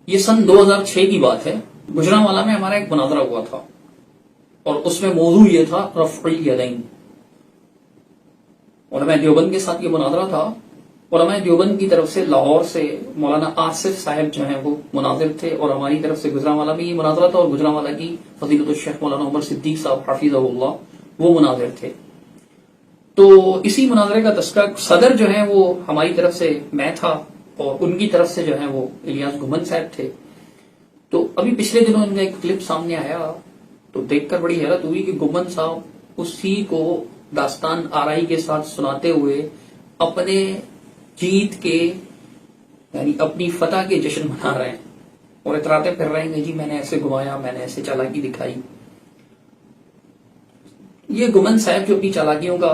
یہ سن 2006 کی بات ہے. گجرانوالہ میں ہمارا ایک مناظرہ ہوا تھا اور اس میں موضوع یہ تھا رفع الیدین. علماء دیوبند کے ساتھ یہ مناظرہ تھا. علماء دیوبند کی طرف سے لاہور سے مولانا آصف صاحب جو ہیں وہ مناظر تھے اور ہماری طرف سے گجرانوالہ میں یہ مناظرہ تھا اور گجرانوالہ کی فضیلت الشیخ مولانا عمر صدیق صاحب حفظہ اللہ وہ مناظر تھے. تو اسی مناظرے کا تذکرہ صدر جو ہیں وہ ہماری طرف سے میں تھا اور ان کی طرف سے جو ہیں وہ الیاس گھمن صاحب تھے. تو ابھی پچھلے دنوں ان کا ایک کلپ سامنے آیا تو دیکھ کر بڑی حیرت ہوئی کہ گھمن صاحب اسی کو داستان آرائی کے ساتھ سناتے ہوئے اپنے جیت کے یعنی اپنی فتح کے جشن منا رہے ہیں اور اتراتے پھر رہے ہیں کہ جی میں نے ایسے گھمایا، میں نے ایسے چالاکی دکھائی. یہ گھمن صاحب جو اپنی چالاکیوں کا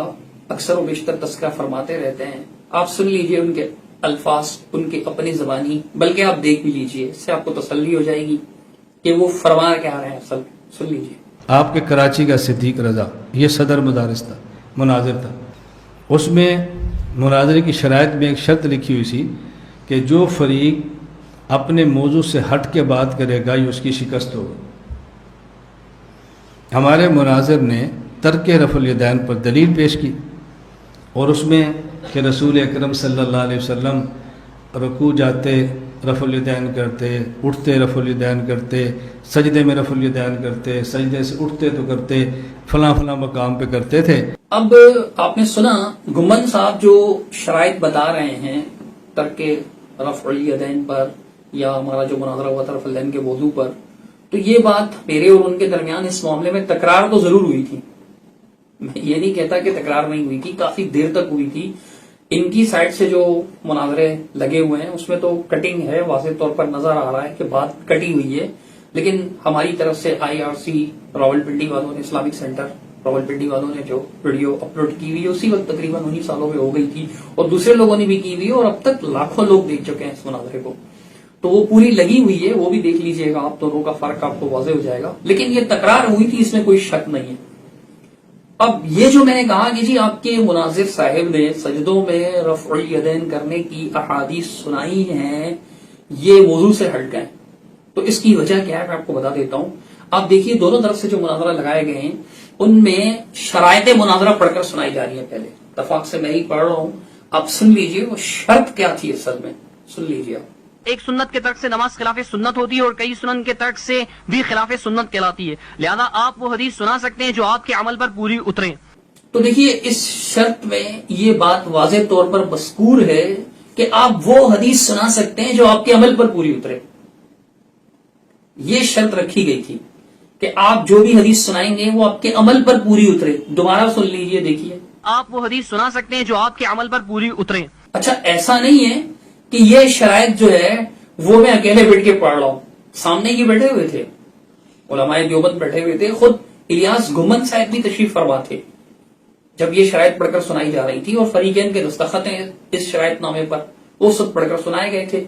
اکثر و بیشتر تذکرہ فرماتے رہتے ہیں. آپ سن لیجئے ان کے الفاظ، ان کے اپنی زبانی، بلکہ آپ دیکھ بھی لیجئے، اس سے آپ کو تسلی ہو جائے گی کہ وہ فرما کیا رہے ہیں. اصل سن لیجئے. آپ کے کراچی کا صدیق رضا یہ صدر مدارس تھا، مناظر تھا. اس میں مناظرے کی شرائط میں ایک شرط لکھی ہوئی تھی کہ جو فریق اپنے موضوع سے ہٹ کے بات کرے گا یہ اس کی شکست ہوگی. ہمارے مناظر نے ترک رفع الیدین پر دلیل پیش کی اور اس میں کہ رسول اکرم صلی اللہ علیہ وسلم رکوع جاتے رفع الیدین کرتے، اٹھتے رفع الیدین کرتے، سجدے میں رفع الیدین کرتے، سجدے سے اٹھتے تو کرتے، فلاں فلاں مقام پہ کرتے تھے. اب آپ نے سنا گھمن صاحب جو شرائط بتا رہے ہیں ترک رفع الیدین پر یا ہمارا جو مناظرہ ہوا تھا رفع الیدین کے موضوع پر، تو یہ بات میرے اور ان کے درمیان اس معاملے میں تکرار تو ضرور ہوئی تھی. میں یہ نہیں کہتا کہ تکرار نہیں ہوئی تھی، کافی دیر تک ہوئی تھی. ان کی سائڈ سے جو مناظرے لگے ہوئے ہیں اس میں تو کٹنگ ہے، واضح طور پر نظر آ رہا ہے کہ بات کٹی ہوئی ہے. لیکن ہماری طرف سے IRC راولپنڈی والوں نے، اسلامک سینٹر راولپنڈی والوں نے جو ویڈیو اپلوڈ کی ہوئی اسی وقت تقریباً 19 سالوں میں ہو گئی تھی اور دوسرے لوگوں نے بھی کی ہوئی اور اب تک لاکھوں لوگ دیکھ چکے ہیں اس مناظرے کو. تو وہ پوری لگی ہوئی ہے، وہ بھی دیکھ لیجئے گا آپ. دونوں کا فرق آپ کو واضح ہو جائے گا. لیکن یہ تکرار ہوئی تھی، اس میں کوئی شک نہیں ہے. اب یہ جو میں نے کہا کہ جی آپ کے مناظر صاحب نے سجدوں میں رفع الیدین کرنے کی احادیث سنائی ہیں، یہ موضوع سے ہٹ گئے. تو اس کی وجہ کیا ہے میں آپ کو بتا دیتا ہوں. آپ دیکھیے دونوں طرف سے جو مناظرہ لگائے گئے ہیں ان میں شرائط مناظرہ پڑھ کر سنائی جا رہی ہے. پہلے اتفاق سے میں ہی پڑھ رہا ہوں، آپ سن لیجئے وہ شرط کیا تھی اصل میں. سن لیجئے آپ. ایک سنت کے ترک سے نماز خلاف سنت ہوتی ہے اور کئی سنن کے ترک سے بھی خلاف سنت کہلاتی ہے، لہذا آپ وہ حدیث سنا سکتے ہیں جو آپ کے عمل پر پوری اترے. تو دیکھیے اس شرط میں یہ بات واضح طور پر مذکور ہے کہ آپ وہ حدیث سنا سکتے ہیں جو آپ کے عمل پر پوری اترے. یہ شرط رکھی گئی تھی کہ آپ جو بھی حدیث سنائیں گے وہ آپ کے عمل پر پوری اترے. دوبارہ سن لیجئے، دیکھیے. آپ وہ حدیث سنا سکتے ہیں جو آپ کے عمل پر پوری اترے. اچھا ایسا نہیں ہے کہ یہ شرائط جو ہے وہ میں اکیلے بیٹھ کے پڑھ رہا ہوں. سامنے یہ بیٹھے ہوئے تھے، علماء دیوبند بیٹھے ہوئے تھے، خود الیاس گھمن صاحب بھی تشریف فرما تھے جب یہ شرائط پڑھ کر سنائی جا رہی تھی اور فریقین کے دستخط ہیں اس شرائط نامے پر، وہ سب پڑھ کر سنائے گئے تھے.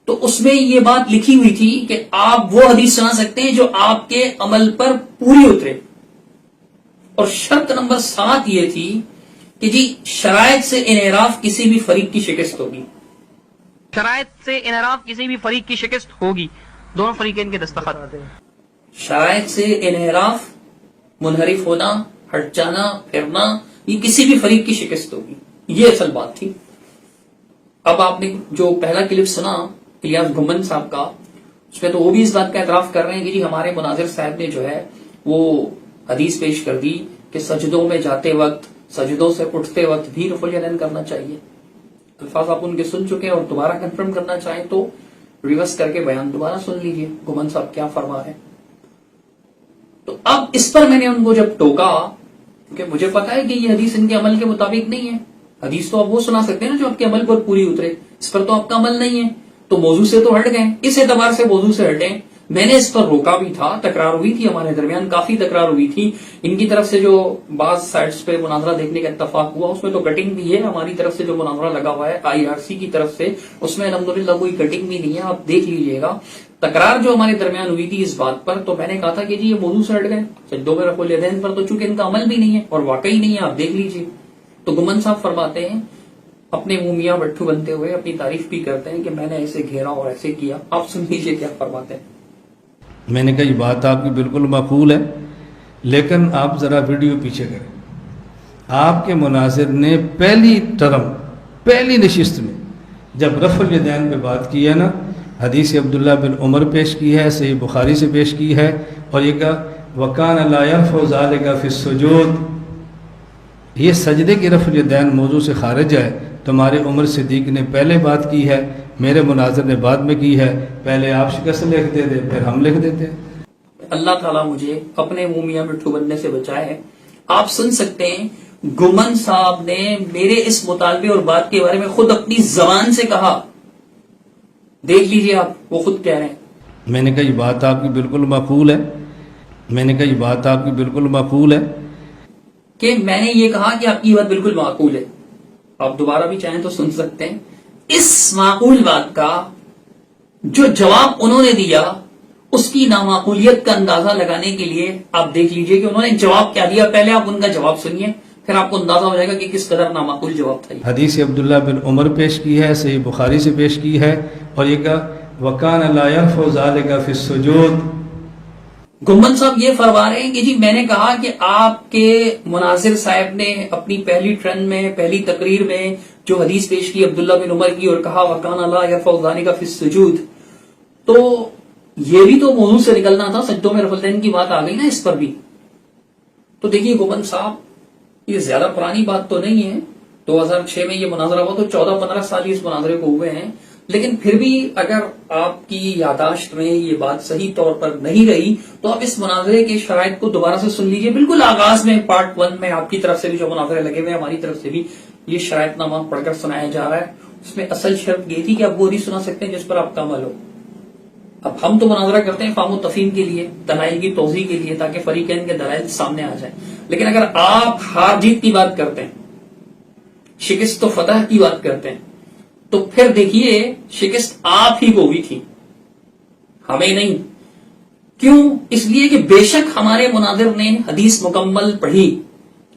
تو اس میں یہ بات لکھی ہوئی تھی کہ آپ وہ حدیث سنا سکتے ہیں جو آپ کے عمل پر پوری اترے. اور شرط نمبر 7 یہ تھی کہ جی شرائط سے انحراف کسی بھی فریق کی شکست ہوگی. شرائط سے انحراف کسی بھی فریق کی شکست ہوگی. دونوں فریقین کے دستخط. شرائط سے انحراف، منحرف ہونا، ہٹ جانا، پھرنا، یہ کسی بھی فریق کی شکست ہوگی. یہ اصل بات تھی. اب آپ نے جو پہلا کلپ سنا الیاس گھمن صاحب کا، اس میں تو وہ بھی اس بات کا اعتراف کر رہے ہیں کہ جی ہمارے مناظر صاحب نے جو ہے وہ حدیث پیش کر دی کہ سجدوں میں جاتے وقت، سجدوں سے اٹھتے وقت بھی رفع الیدین کرنا چاہیے. الفاظ آپ ان کے سن چکے ہیں اور دوبارہ کنفرم کرنا چاہیں تو ریورس کر کے بیان دوبارہ سن لیجئے گھمن صاحب کیا فرما ہے. تو اب اس پر میں نے ان کو جب ٹوکا، کیونکہ مجھے پتا ہے کہ یہ حدیث ان کے عمل کے مطابق نہیں ہے. حدیث تو آپ وہ سنا سکتے ہیں نا جو آپ کے عمل پر پوری اترے. اس پر تو آپ کا عمل نہیں ہے، تو موضوع سے تو ہٹ گئے. اس اعتبار سے موضوع سے ہٹیں. میں نے اس پر روکا بھی تھا، تکرار ہوئی تھی ہمارے درمیان، کافی تکرار ہوئی تھی. ان کی طرف سے جو بعض سائٹس پہ مناظرہ دیکھنے کا اتفاق ہوا اس میں تو کٹنگ بھی ہے. ہماری طرف سے جو مناظرہ لگا ہوا ہے IRC کی طرف سے اس میں الحمدللہ کوئی کٹنگ بھی نہیں ہے. آپ دیکھ لیجئے گا تکرار جو ہمارے درمیان ہوئی تھی اس بات پر. تو میں نے کہا تھا کہ جی یہ موضوع سے ہٹ گئے. سجدوں میں رفع الیدین پر تو چونکہ ان کا عمل بھی نہیں ہے اور واقعی نہیں ہے، آپ دیکھ لیجئے. تو گھمن صاحب فرماتے ہیں اپنے منہ میاں بٹھو بنتے ہوئے اپنی تعریف بھی کرتے ہیں کہ میں نے ایسے گھیرا اور ایسے کیا. آپ سن لیجیے کیا فرماتے ہیں. میں نے کہا یہ بات آپ کی بالکل معقول ہے، لیکن آپ ذرا ویڈیو پیچھے کریں. آپ کے مناظر نے پہلی ٹرم، پہلی نشست میں جب رفع الیدین پہ بات کی ہے نا، حدیث عبداللہ بن عمر پیش کی ہے، صحیح بخاری سے پیش کی ہے، اور یہ کہا وَكَانَ لَا يَرْفَعُ ذَلِكَ فِي السُّجُودِ. یہ سجدے کی رفع الیدین موضوع سے خارج ہے. تمہارے عمر صدیق نے پہلے بات کی ہے، میرے مناظر نے بعد میں کی ہے. پہلے آپ شکست لکھ دیتے پھر ہم لکھ دیتے. اللہ تعالیٰ مجھے اپنے منہ میاں مٹھو بننے سے بچائے. آپ سن سکتے ہیں گمن صاحب نے میرے اس مطالبے اور بات کے بارے میں خود اپنی زبان سے کہا. دیکھ لیجئے آپ، وہ خود کہہ رہے ہیں. میں نے کہا یہ بات آپ کی بالکل معقول ہے. میں نے کہا یہ بات آپ کی بالکل معقول ہے کہ میں نے یہ کہا کہ آپ کی بات بالکل معقول ہے. آپ دوبارہ بھی چاہیں تو سن سکتے ہیں. اس معقول بات کا جو جواب انہوں نے دیا، اس کی نامعقولیت کا اندازہ لگانے کے لیے آپ دیکھ لیجئے کہ انہوں نے جواب کیا دیا. پہلے آپ ان کا جواب سنیے، پھر آپ کو اندازہ ہو جائے گا کہ کس قدر نامعقول جواب تھا. حدیث عبداللہ بن عمر پیش کی ہے، صحیح بخاری سے پیش کی ہے، اور یہ کہا وَكَانَ لَا يَرْفَعُ ذَلِكَ فِي السُّجُودِ. گمن صاحب یہ فرما رہے ہیں کہ جی میں نے کہا کہ آپ کے مناظر صاحب نے اپنی پہلی ٹرن میں، پہلی تقریر میں جو حدیث پیش کی عبداللہ بن عمر کی اور کہا وَكَانَ لَا يَرْفَعُ ذَلِكَ فِي السُّجُودِ، تو یہ بھی تو موضوع سے نکلنا تھا. سجدوں میں رفع الیدین کی بات آ گئی نا اس پر بھی. تو دیکھیے گمن صاحب، یہ زیادہ پرانی بات تو نہیں ہے. 2006 میں یہ مناظرہ ہوا تو 14-15 سال اس مناظرے کو ہوئے ہیں. لیکن پھر بھی اگر آپ کی یاداشت میں یہ بات صحیح طور پر نہیں رہی تو آپ اس مناظرے کے شرائط کو دوبارہ سے سن لیجئے. بالکل آغاز میں پارٹ 1 میں آپ کی طرف سے بھی جو مناظرے لگے ہوئے، ہماری طرف سے بھی یہ شرائط نامہ پڑھ کر سنایا جا رہا ہے. اس میں اصل شرط یہ تھی کہ آپ وہ نہیں سنا سکتے جس پر آپ کا عمل ہو. اب ہم تو مناظرہ کرتے ہیں فہم و تفہیم کے لیے، دلائل کی توضیح کے لیے، تاکہ فریقین کے دلائل سامنے آ جائیں. لیکن اگر آپ ہار جیت کی بات کرتے ہیں، شکست و فتح کی بات کرتے ہیں، تو پھر دیکھیے شکست آپ ہی کو ہوئی تھی، ہمیں نہیں. کیوں؟ اس لیے کہ بے شک ہمارے مناظر نے حدیث مکمل پڑھی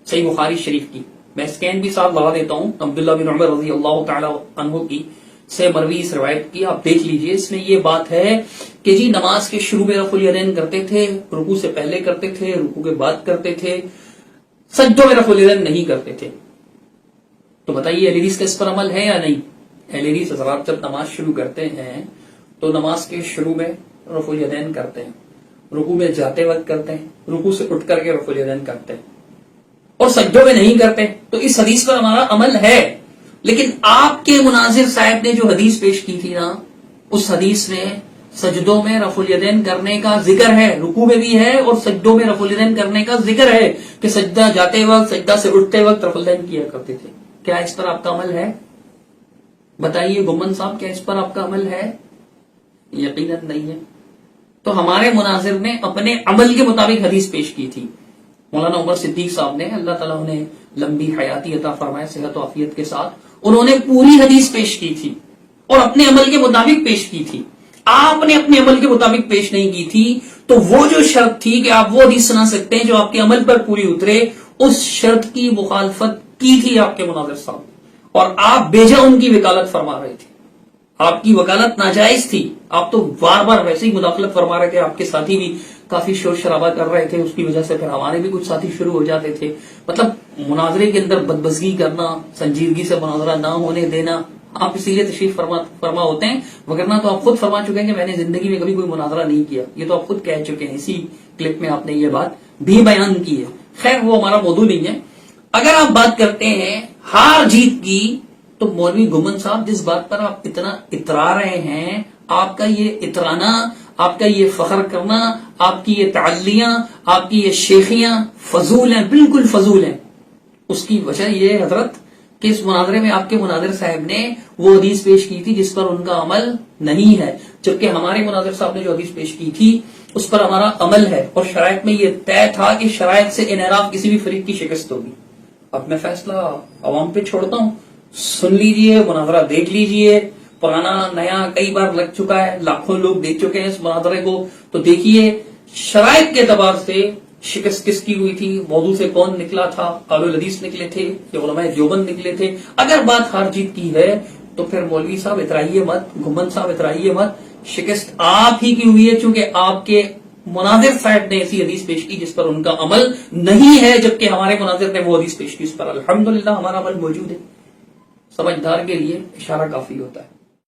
صحیح بخاری شریف کی. میں اسکین بھی ساتھ لگا دیتا ہوں عبداللہ بن عمر رضی اللہ تعالی عنہ کی سے مروی اس روایت کی. آپ دیکھ لیجئے، اس میں یہ بات ہے کہ جی نماز کے شروع میں رفع الیدین کرتے تھے، رکوع سے پہلے کرتے تھے، رکوع کے بعد کرتے تھے، سجدوں میں رفع الیدین نہیں کرتے تھے. تو بتائیے اہل حدیث کا اس پر عمل ہے یا نہیں؟ اہل حدیث حضرات جب نماز شروع کرتے ہیں تو نماز کے شروع میں رفع الیدین کرتے ہیں، رکوع میں جاتے وقت کرتے ہیں، رکوع سے اٹھ کر کے رفع الیدین کرتے ہیں، اور سجدوں میں نہیں کرتے. تو اس حدیث پر ہمارا عمل ہے. لیکن آپ کے مناظر صاحب نے جو حدیث پیش کی تھی نا، اس حدیث میں سجدوں میں رفع الیدین کرنے کا ذکر ہے، رکوع میں بھی ہے اور سجدوں میں رفع الیدین کرنے کا ذکر ہے کہ سجدہ جاتے وقت، سجدہ سے اٹھتے وقت رفع الیدین کیا کرتے تھے. کیا اس پر آپ کا عمل ہے؟ بتائیے گمن صاحب، کیا اس پر آپ کا عمل ہے؟ یقیناً نہیں ہے. تو ہمارے مناظر نے اپنے عمل کے مطابق حدیث پیش کی تھی. مولانا عمر صدیق صاحب نے، اللہ تعالیٰ انہیں لمبی حیاتی عطا فرمائے صحت و عافیت کے ساتھ، انہوں نے پوری حدیث پیش کی تھی اور اپنے عمل کے مطابق پیش کی تھی. آپ نے اپنے عمل کے مطابق پیش نہیں کی تھی. تو وہ جو شرط تھی کہ آپ وہ حدیث سنا سکتے ہیں جو آپ کے عمل پر پوری اترے، اس شرط کی مخالفت کی تھی آپ کے مناظر صاحب، اور آپ بیجا ان کی وکالت فرما رہے تھے. آپ کی وکالت ناجائز تھی. آپ تو بار بار ویسے ہی مداخلت فرما رہے تھے. آپ کے ساتھی بھی کافی شور شرابہ کر رہے تھے، اس کی وجہ سے پھر ہمارے بھی کچھ ساتھی شروع ہو جاتے تھے. مطلب مناظرے کے اندر بدمزگی کرنا، سنجیدگی سے مناظرہ نہ ہونے دینا. آپ اسی لیے تشریف فرما ہوتے ہیں، وگرنہ تو آپ خود فرما چکے ہیں کہ میں نے زندگی میں کبھی کوئی مناظرہ نہیں کیا. یہ تو آپ خود کہہ چکے ہیں، اسی کلپ میں آپ نے یہ بات بھی بیان کی ہے. خیر وہ ہمارا موضوع نہیں ہے. اگر آپ بات کرتے ہیں ہار جیت کی، تو مولوی گمن صاحب جس بات پر آپ اتنا اترا رہے ہیں، آپ کا یہ اترانا، آپ کا یہ فخر کرنا، آپ کی یہ تعلیاں، آپ کی یہ شیخیاں فضول ہیں، بالکل فضول ہیں. اس کی وجہ یہ حضرت کہ اس مناظرے میں آپ کے مناظر صاحب نے وہ حدیث پیش کی تھی جس پر ان کا عمل نہیں ہے، جبکہ ہمارے مناظر صاحب نے جو حدیث پیش کی تھی اس پر ہمارا عمل ہے. اور شرائط میں یہ طے تھا کہ شرائط سے انحراف کسی بھی فریق کی شکست ہوگی. اب میں فیصلہ عوام پہ چھوڑتا ہوں. سن لیجئے، مناظرہ دیکھ لیجئے. پرانا نیا کئی بار لگ چکا ہے، لاکھوں لوگ دیکھ چکے ہیں اس مناظرے کو. تو دیکھیے شرائط کے اعتبار سے شکست کس کی ہوئی تھی، موضوع سے کون نکلا تھا، اہل الحدیث نکلے تھے یا علماء دیوبند نکلے تھے. اگر بات ہار جیت کی ہے تو پھر مولوی صاحب اترائیے مت، گھمن صاحب اترائیے مت. شکست آپ ہی کی ہوئی ہے چونکہ آپ کے مناظر صاحب نے ایسی حدیث پیش کی جس پر ان کا عمل نہیں ہے، جبکہ ہمارے مناظر نے وہ حدیث پیش کی اس پر الحمدللہ ہمارا عمل موجود ہے. سمجھدار کے لیے اشارہ کافی ہوتا ہے.